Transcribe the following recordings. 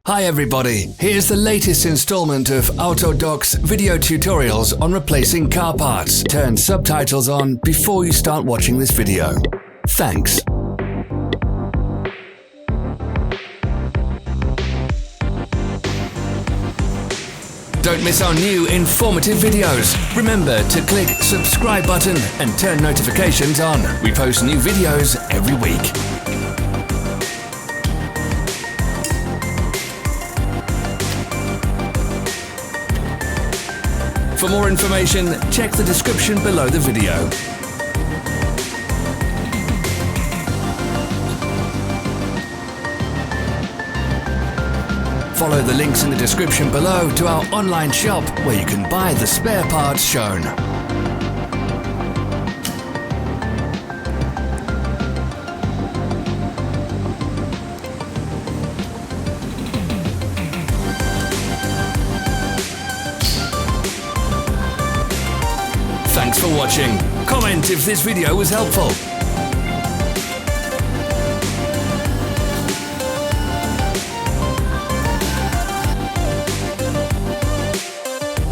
Hi everybody, here's the latest installment of Autodoc's video tutorials on replacing car parts. Turn subtitles on before you start watching this video. Thanks. Don't miss our new informative videos. Remember to click subscribe button and turn notifications on. We post new videos every week. For more information, check the description below the video. Follow the links in the description below to our online shop where you can buy the spare parts shown. Thanks for watching. Comment if this video was helpful.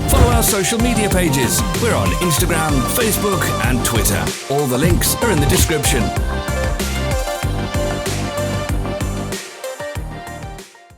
Follow our social media pages. We're on Instagram, Facebook and Twitter. All the links are in the description.